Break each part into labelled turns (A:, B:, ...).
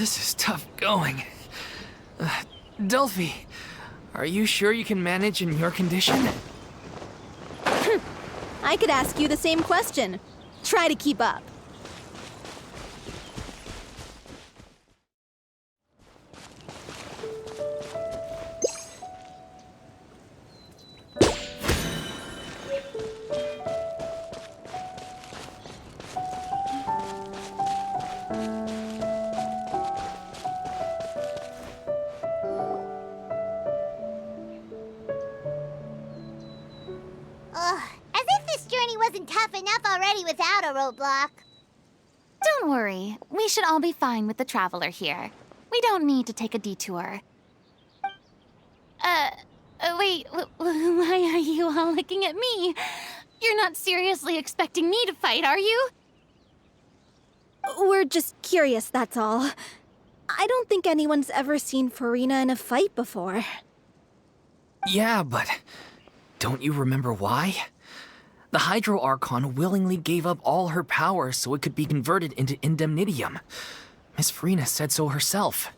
A: This is tough going. Delphi, are you sure you can manage in your condition?
B: I could ask you the same question. Try to keep up.
C: As if this journey wasn't tough enough already without a roadblock.
D: Don't worry. We should all be fine with the traveler here. We don't need to take a detour. Wait, why are you all looking at me? You're not seriously expecting me to fight, are you?
B: We're just curious, that's all. I don't think anyone's ever seen Farina in a fight before.
A: Yeah, but don't you remember why? The Hydro Archon willingly gave up all her power so it could be converted into indemnitium. Miss Farina said so herself.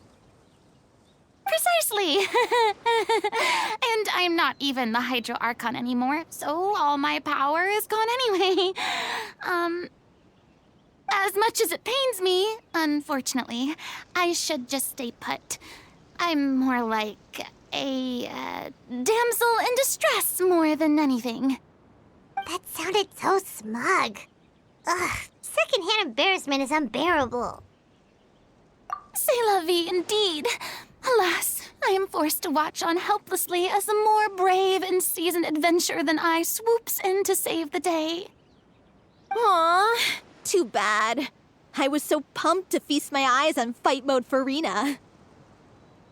D: Precisely. And I'm not even the Hydro Archon anymore, so all my power is gone anyway. As much as it pains me, unfortunately, I should just stay put. I'm more like a damsel in distress more than anything.
C: That sounded so smug. Ugh, secondhand embarrassment is unbearable.
D: C'est la vie, indeed. Alas, I am forced to watch on helplessly as a more brave and seasoned adventurer than I swoops in to save the day.
B: Aww, too bad. I was so pumped to feast my eyes on fight mode Farina.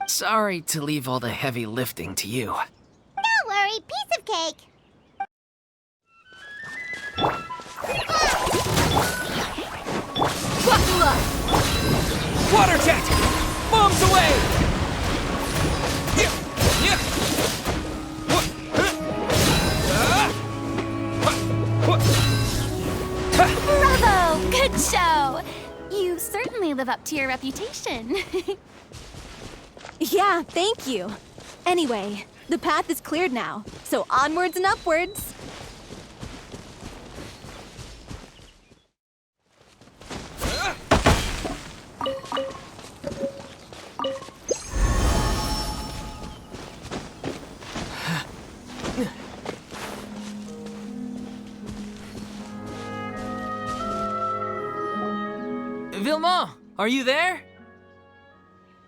A: Sorry to leave all the heavy lifting to you.
C: Don't worry, piece of cake.
B: Buckle up!
A: Water jet! Bombs away!
D: Bravo! Good show! You certainly live up to your reputation.
B: Yeah, thank you. Anyway, the path is cleared now, so onwards and upwards.
A: Vilma, are you there?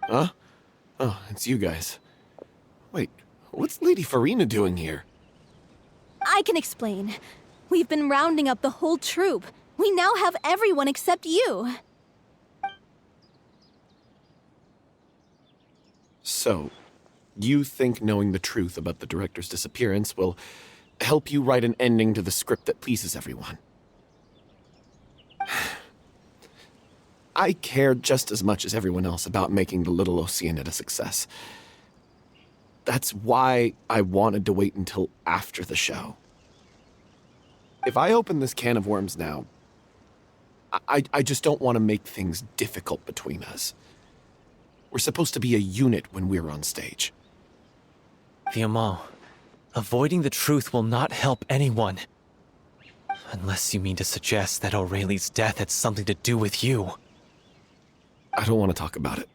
E: Huh? Oh, it's you guys. Wait, what's Lady Farina doing here?
B: I can explain. We've been rounding up the whole troupe. We now have everyone except you.
E: So, you think knowing the truth about the director's disappearance will help you write an ending to the script that pleases everyone? I care just as much as everyone else about making the Little Oceanid a success. That's why I wanted to wait until after the show. If I open this can of worms now, I just don't want to make things difficult between us. We're supposed to be a unit when we're on stage.
F: Vilma, avoiding the truth will not help anyone. Unless you mean to suggest that Aurelie's death had something to do with you.
E: I don't want to talk about it.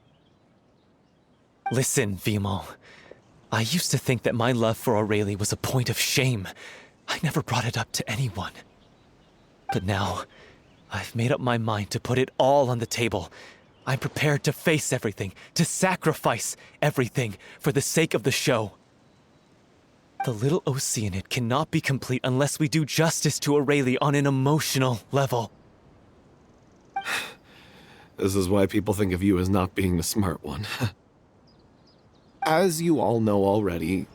F: Listen, Vilma. I used to think that my love for Aurelie was a point of shame. I never brought it up to anyone. But now, I've made up my mind to put it all on the table. I'm prepared to face everything, to sacrifice everything for the sake of the show. The Little Oceanid cannot be complete unless we do justice to Aurelie on an emotional level.
E: This is why people think of you as not being the smart one. As you all know already,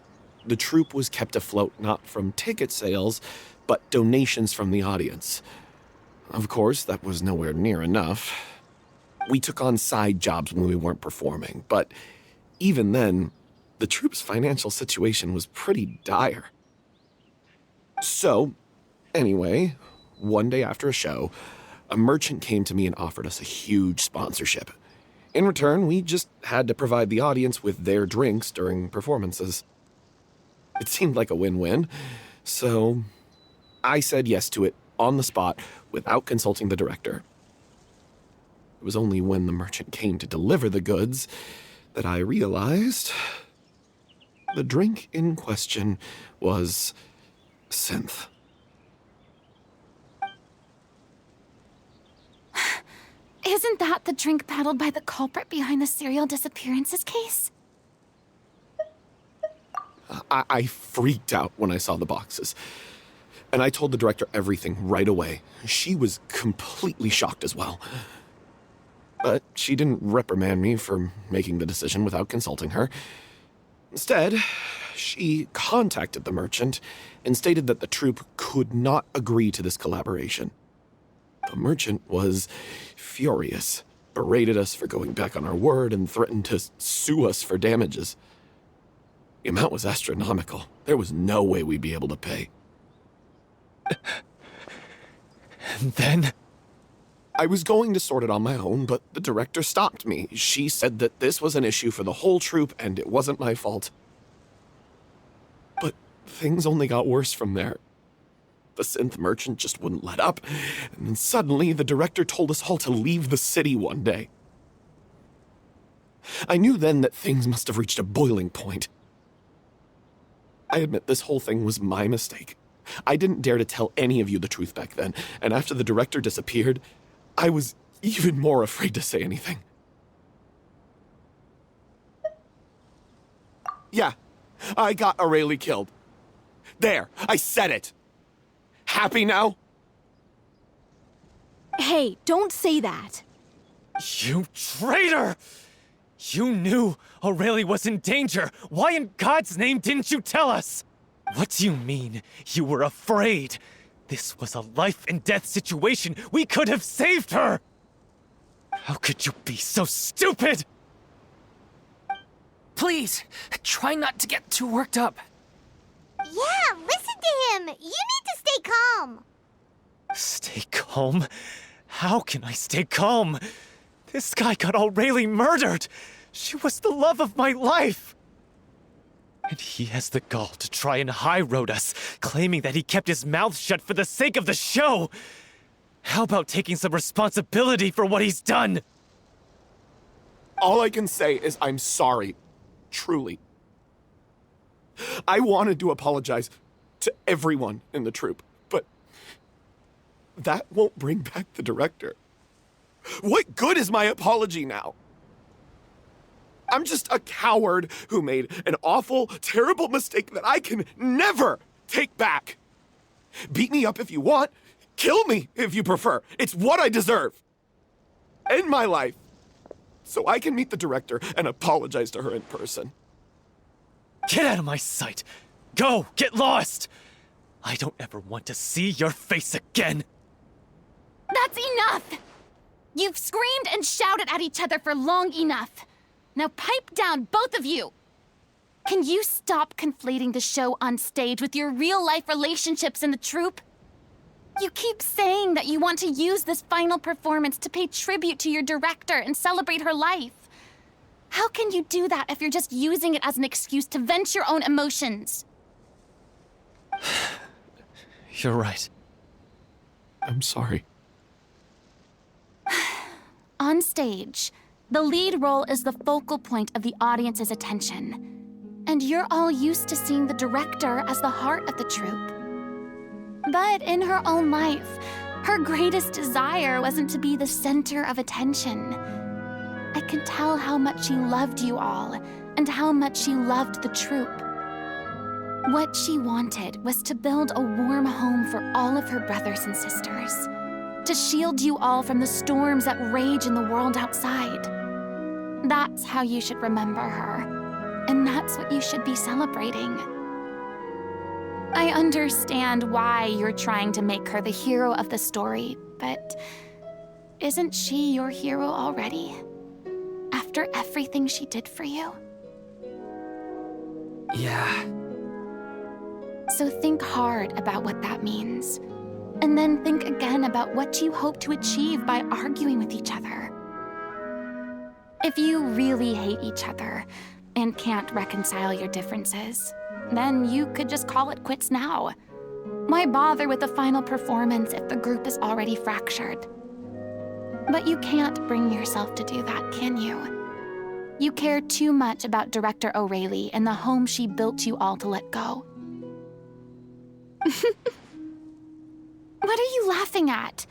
E: the troupe was kept afloat not from ticket sales, but donations from the audience. Of course, that was nowhere near enough. We took on side jobs when we weren't performing, but even then, the troupe's financial situation was pretty dire. So, anyway, one day after a show, a merchant came to me and offered us a huge sponsorship. In return, we just had to provide the audience with their drinks during performances. It seemed like a win-win, so I said yes to it on the spot without consulting the director. It was only when the merchant came to deliver the goods that I realized the drink in question was synth.
D: Isn't that the drink peddled by the culprit behind the serial disappearances case?
E: I freaked out when I saw the boxes. And I told the director everything right away. She was completely shocked as well. But she didn't reprimand me for making the decision without consulting her. Instead, she contacted the merchant and stated that the troupe could not agree to this collaboration. The merchant was furious, berated us for going back on our word, and threatened to sue us for damages. The amount was astronomical. There was no way we'd be able to pay.
F: And then?
E: I was going to sort it on my own, but the director stopped me. She said that this was an issue for the whole troupe, and it wasn't my fault. But things only got worse from there. The synth merchant just wouldn't let up, and then suddenly the director told us all to leave the city one day. I knew then that things must have reached a boiling point. I admit this whole thing was my mistake. I didn't dare to tell any of you the truth back then, and after the director disappeared, I was even more afraid to say anything. Yeah, I got Aurelie killed. There, I said it. Happy now?
B: Hey, don't say that.
F: You traitor! You knew Aurelie was in danger. Why in God's name didn't you tell us? What do you mean, you were afraid? This was a life and death situation. We could have saved her! How could you be so stupid?
A: Please, try not to get too worked up.
C: Yeah, listen to him. You need to stay calm.
F: Stay calm? How can I stay calm? This guy got Aurelie murdered. She was the love of my life. And he has the gall to try and high-road us, claiming that he kept his mouth shut for the sake of the show. How about taking some responsibility for what he's done?
E: All I can say is I'm sorry. Truly. I wanted to apologize to everyone in the troupe, but that won't bring back the director. What good is my apology now? I'm just a coward who made an awful, terrible mistake that I can never take back. Beat me up if you want. Kill me if you prefer. It's what I deserve. End my life so I can meet the director and apologize to her in person.
F: Get out of my sight! Go! Get lost! I don't ever want to see your face again!
D: That's enough! You've screamed and shouted at each other for long enough. Now pipe down, both of you! Can you stop conflating the show on stage with your real-life relationships in the troupe? You keep saying that you want to use this final performance to pay tribute to your director and celebrate her life. How can you do that if you're just using it as an excuse to vent your own emotions?
F: You're right.
E: I'm sorry.
D: On stage, the lead role is the focal point of the audience's attention. And you're all used to seeing the director as the heart of the troupe. But in her own life, her greatest desire wasn't to be the center of attention. I can tell how much she loved you all, and how much she loved the troupe. What she wanted was to build a warm home for all of her brothers and sisters, to shield you all from the storms that rage in the world outside. That's how you should remember her, and that's what you should be celebrating. I understand why you're trying to make her the hero of the story, but isn't she your hero already? After everything she did for you?
A: Yeah.
D: So think hard about what that means. And then think again about what you hope to achieve by arguing with each other. If you really hate each other and can't reconcile your differences, then you could just call it quits now. Why bother with the final performance if the group is already fractured? But you can't bring yourself to do that, can you? You care too much about Director Aurelie and the home she built you all to let go. What are you laughing at?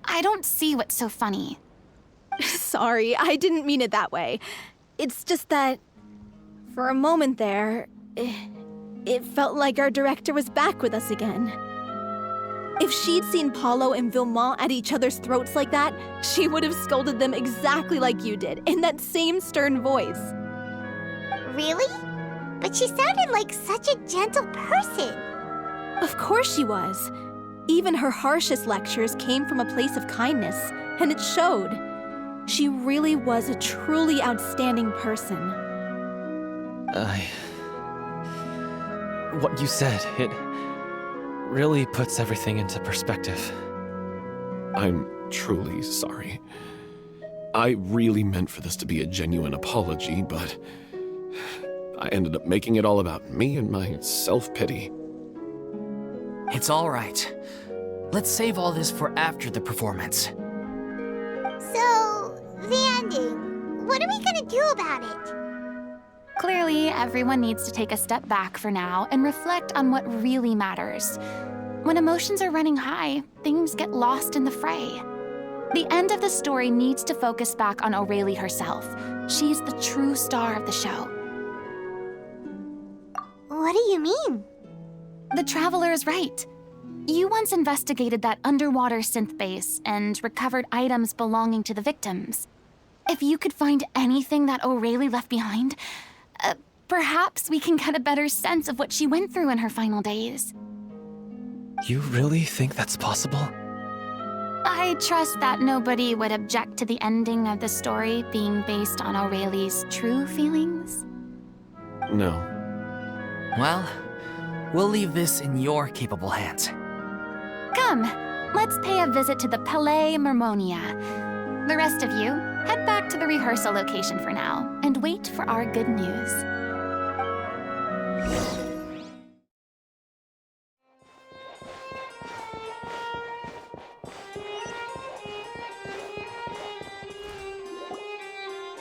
D: I don't see what's so funny.
B: Sorry, I didn't mean it that way. It's just that, for a moment there, it felt like our director was back with us again. If she'd seen Paulo and Vilmont at each other's throats like that, she would have scolded them exactly like you did, in that same stern voice.
C: Really? But she sounded like such a gentle person.
B: Of course she was. Even her harshest lectures came from a place of kindness, and it showed. She really was a truly outstanding person.
F: What you said, it really puts everything into perspective.
E: I'm truly sorry. I really meant for this to be a genuine apology, but I ended up making it all about me and my self-pity.
A: It's all right. Let's save all this for after the performance.
C: So, the ending. What are we gonna do about it?
D: Clearly, everyone needs to take a step back for now and reflect on what really matters. When emotions are running high, things get lost in the fray. The end of the story needs to focus back on Aurelie herself. She's the true star of the show.
C: What do you mean?
D: The Traveler is right. You once investigated that underwater synth base and recovered items belonging to the victims. If you could find anything that Aurelie left behind, perhaps we can get a better sense of what she went through in her final days.
F: You really think that's possible?
D: I trust that nobody would object to the ending of the story being based on Aurelie's true feelings.
E: No.
A: Well, we'll leave this in your capable hands.
D: Come, let's pay a visit to the Palais Mermonia. The rest of you, head back to the rehearsal location for now and wait for our good news.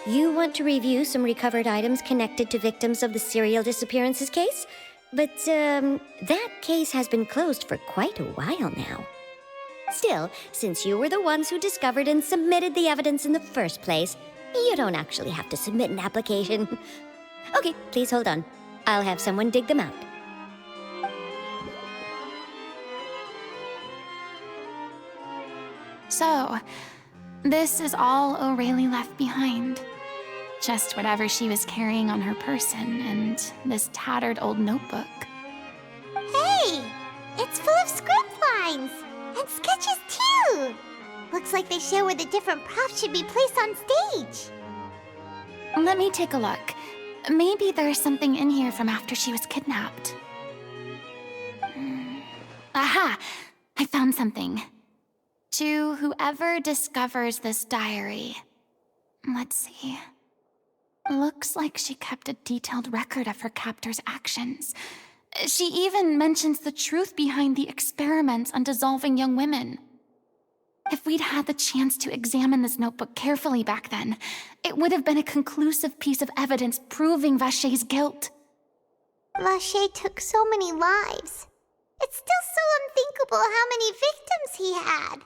G: You want to review some recovered items connected to victims of the serial disappearances case? But, that case has been closed for quite a while now. Still, since you were the ones who discovered and submitted the evidence in the first place, you don't actually have to submit an application. Okay, please hold on. I'll have someone dig them out.
D: So, this is all Aurelie left behind. Just whatever she was carrying on her person and this tattered old notebook.
C: Hey! It's full of script lines! And sketches too! Looks like they show where the different props should be placed on stage.
D: Let me take a look. Maybe there's something in here from after she was kidnapped. Aha! I found something. To whoever discovers this diary. Let's see. Looks like she kept a detailed record of her captor's actions. She even mentions the truth behind the experiments on dissolving young women. If we'd had the chance to examine this notebook carefully back then, it would have been a conclusive piece of evidence proving Vachey's guilt.
C: Vachey took so many lives. It's still so unthinkable how many victims he had.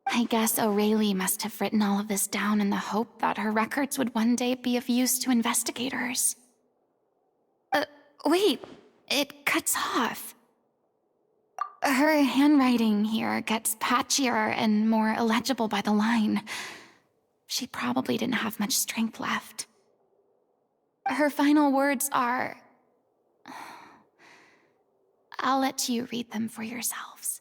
D: I guess Aurelie must have written all of this down in the hope that her records would one day be of use to investigators. Wait, it cuts off. Her handwriting here gets patchier and more illegible by the line. She probably didn't have much strength left. Her final words are... I'll let you read them for yourselves.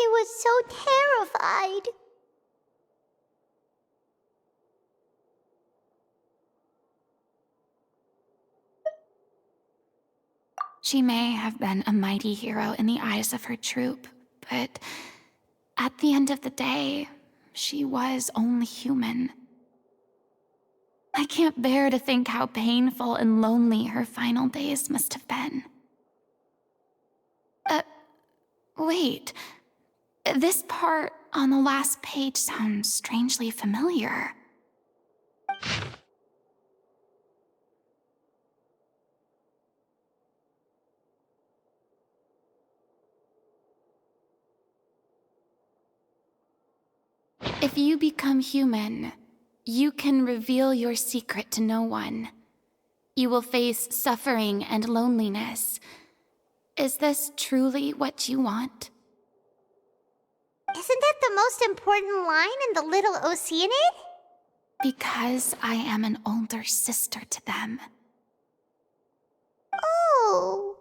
C: They were so terrified.
D: She may have been a mighty hero in the eyes of her troupe, but at the end of the day, she was only human. I can't bear to think how painful and lonely her final days must have been. Wait. This part on the last page sounds strangely familiar. If you become human, you can reveal your secret to no one. You will face suffering and loneliness. Is this truly what you want?
C: Isn't that the most important line in the Little Oceanid?
D: Because I am an older sister to them.
C: Oh.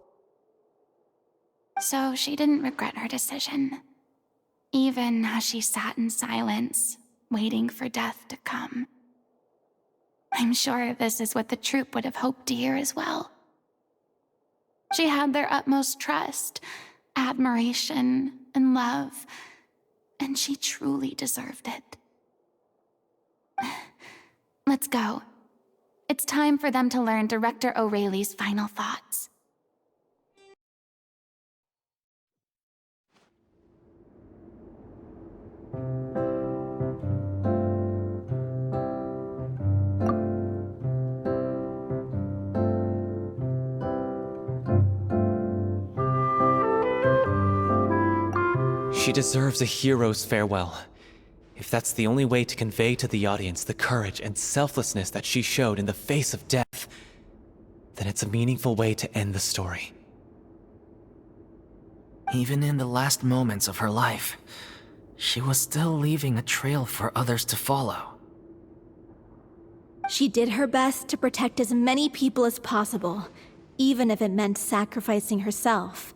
D: So she didn't regret her decision, even as she sat in silence, waiting for death to come. I'm sure this is what the troupe would have hoped to hear as well. She had their utmost trust, admiration, and love, and she truly deserved it. Let's go. It's time for them to learn Director Aurelie's final thoughts.
F: She deserves a hero's farewell. If that's the only way to convey to the audience the courage and selflessness that she showed in the face of death, then it's a meaningful way to end the story.
A: Even in the last moments of her life, she was still leaving a trail for others to follow.
B: She did her best to protect as many people as possible, even if it meant sacrificing herself.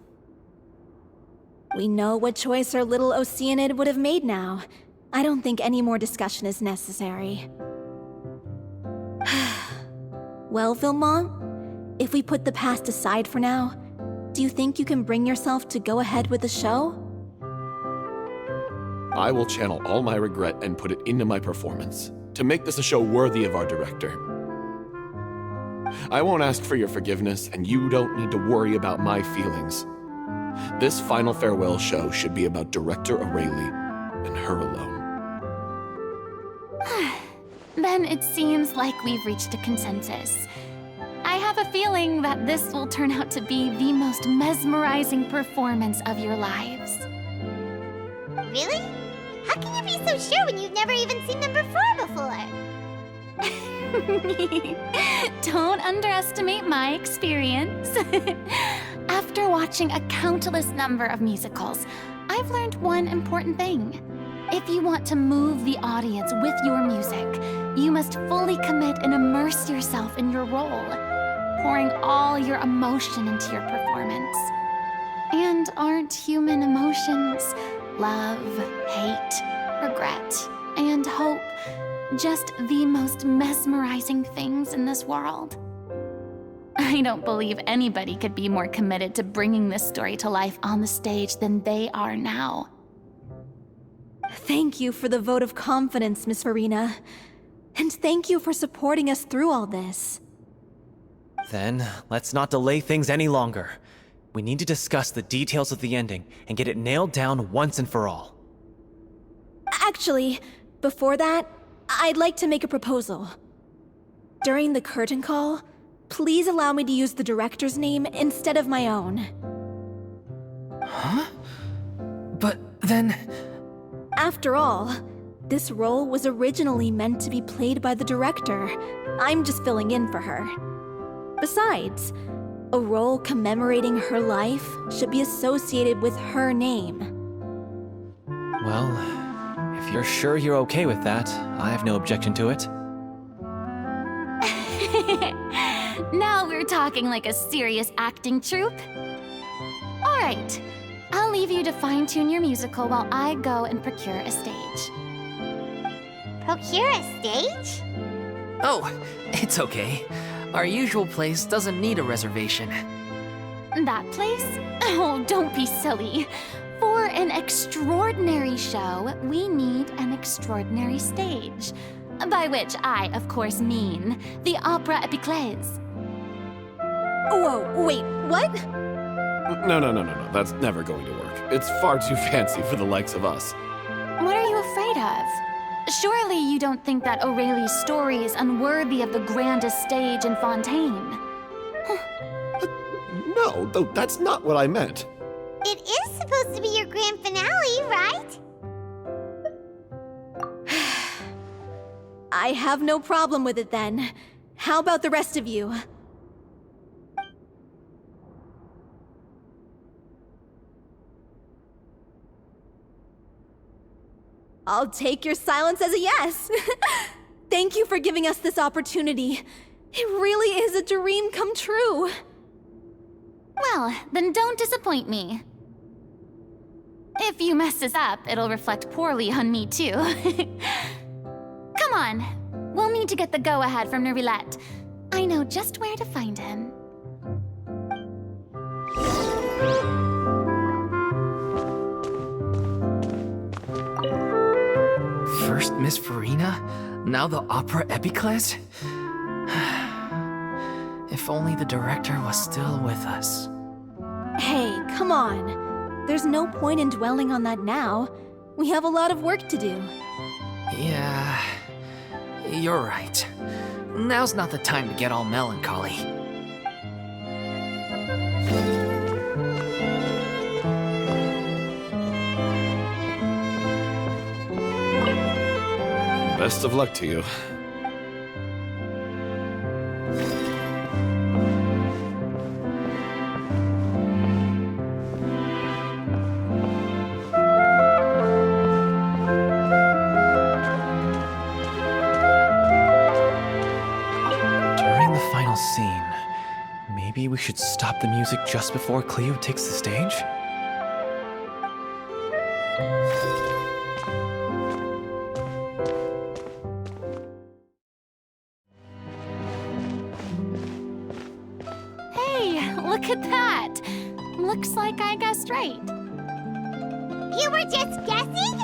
B: We know what choice our little Oceanid would have made now. I don't think any more discussion is necessary. Well, Vilmont, if we put the past aside for now, do you think you can bring yourself to go ahead with the show?
E: I will channel all my regret and put it into my performance, to make this a show worthy of our director. I won't ask for your forgiveness, and you don't need to worry about my feelings. This final farewell show should be about Director Aurelie and her alone.
D: Then it seems like we've reached a consensus. I have a feeling that this will turn out to be the most mesmerizing performance of your lives.
C: Really? How can you be so sure when you've never even seen them perform before?
D: Don't underestimate my experience. After watching a countless number of musicals, I've learned one important thing. If you want to move the audience with your music, you must fully commit and immerse yourself in your role, pouring all your emotion into your performance. And aren't human emotions, love, hate, regret, and hope, just the most mesmerizing things in this world? I don't believe anybody could be more committed to bringing this story to life on the stage than they are now.
B: Thank you for the vote of confidence, Miss Farina. And thank you for supporting us through all this.
F: Then, let's not delay things any longer. We need to discuss the details of the ending and get it nailed down once and for all.
B: Actually, before that, I'd like to make a proposal. During the curtain call, please allow me to use the director's name instead of my own.
A: Huh? But then...
B: After all, this role was originally meant to be played by the director. I'm just filling in for her. Besides, a role commemorating her life should be associated with her name.
F: Well, if you're sure you're okay with that, I have no objection to it.
D: Now we're talking like a serious acting troupe. All right, I'll leave you to fine-tune your musical while I go and procure a stage.
C: Procure a stage?
A: Oh, it's okay. Our usual place doesn't need a reservation.
D: That place? Oh, don't be silly. For an extraordinary show, we need an extraordinary stage. By which I, of course, mean the Opera Epiclese.
B: Whoa, wait, what?
E: No. That's never going to work. It's far too fancy for the likes of us.
D: What are you afraid of? Surely you don't think that Aurelie's story is unworthy of the grandest stage in Fontaine.
E: No, though that's not what I meant.
C: It is supposed to be your grand finale, right?
B: I have no problem with it then. How about the rest of you? I'll take your silence as a yes. Thank you for giving us this opportunity. It really is a dream come true.
D: Well, then don't disappoint me. If you mess this up, it'll reflect poorly on me too. Come on, we'll need to get the go-ahead from Nervilette. I know just where to find him.
A: First Miss Farina, now the Opera Epiclese? If only the director was still with us.
B: Hey, come on. There's no point in dwelling on that now. We have a lot of work to do.
A: Yeah, you're right. Now's not the time to get all melancholy.
E: Best of luck to you.
F: During the final scene, maybe we should stop the music just before Cleo takes the stage?
D: Look at that! Looks like I guessed right.
C: You were just guessing?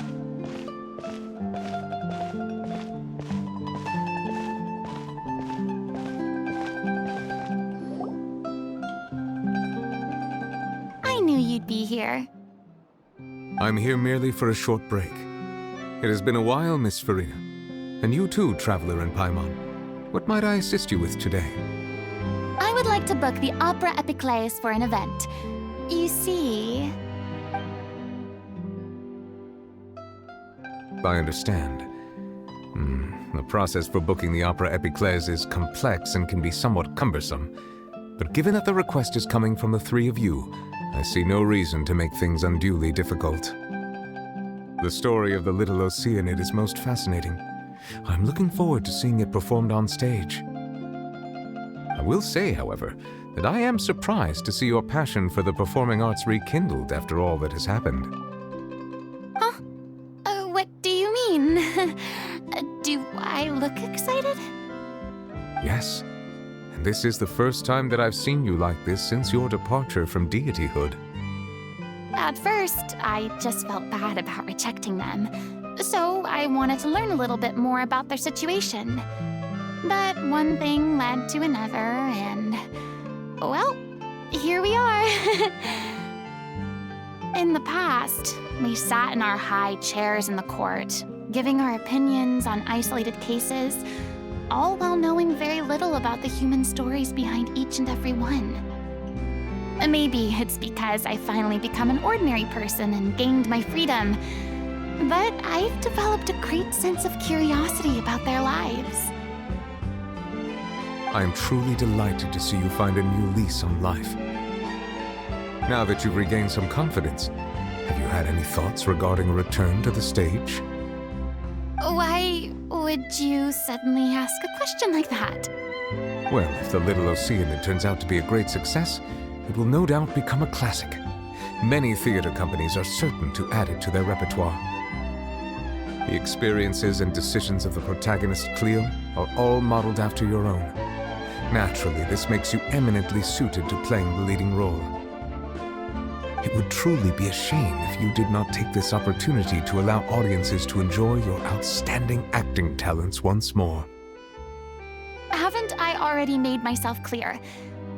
D: I knew you'd be here.
H: I'm here merely for a short break. It has been a while, Miss Farina. And you too, traveler in Paimon. What might I assist you with today?
D: I would like to book the Opera Epiclese for an event. You see...
H: I understand. The process for booking the Opera Epiclese is complex and can be somewhat cumbersome. But given that the request is coming from the three of you, I see no reason to make things unduly difficult. The story of the little Oceanid is most fascinating. I'm looking forward to seeing it performed on stage. I will say, however, that I am surprised to see your passion for the performing arts rekindled after all that has happened.
D: Huh? What do you mean? Do I look excited?
H: Yes, and this is the first time that I've seen you like this since your departure from deityhood.
D: At first, I just felt bad about rejecting them, so I wanted to learn a little bit more about their situation. But one thing led to another, and... well, here we are. In the past, we sat in our high chairs in the court, giving our opinions on isolated cases, all while knowing very little about the human stories behind each and every one. Maybe it's because I finally become an ordinary person and gained my freedom, but I've developed a great sense of curiosity about their lives.
H: I am truly delighted to see you find a new lease on life. Now that you've regained some confidence, have you had any thoughts regarding a return to the stage?
D: Why would you suddenly ask a question like that?
H: Well, if the Little Oceanid turns out to be a great success, it will no doubt become a classic. Many theater companies are certain to add it to their repertoire. The experiences and decisions of the protagonist, Cleo, are all modeled after your own. Naturally, this makes you eminently suited to playing the leading role. It would truly be a shame if you did not take this opportunity to allow audiences to enjoy your outstanding acting talents once more.
D: Haven't I already made myself clear?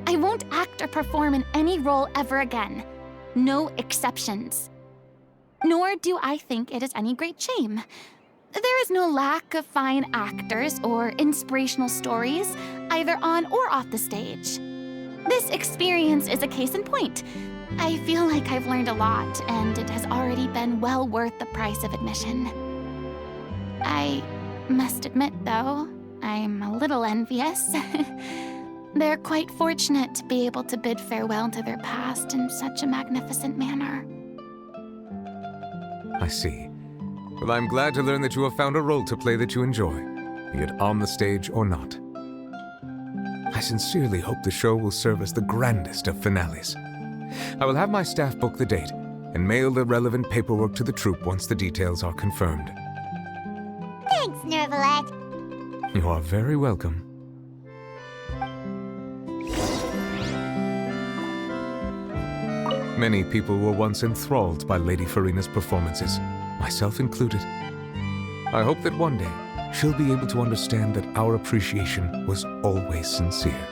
D: I won't act or perform in any role ever again. No exceptions. Nor do I think it is any great shame. There is no lack of fine actors or inspirational stories, either on or off the stage. This experience is a case in point. I feel like I've learned a lot, and it has already been well worth the price of admission. I must admit, though, I'm a little envious. They're quite fortunate to be able to bid farewell to their past in such a magnificent manner.
H: I see. Well, I'm glad to learn that you have found a role to play that you enjoy, be it on the stage or not. I sincerely hope the show will serve as the grandest of finales. I will have my staff book the date and mail the relevant paperwork to the troupe once the details are confirmed.
C: Thanks, Nervalet.
H: You are very welcome. Many people were once enthralled by Lady Farina's performances, myself included. I hope that one day she'll be able to understand that our appreciation was always sincere.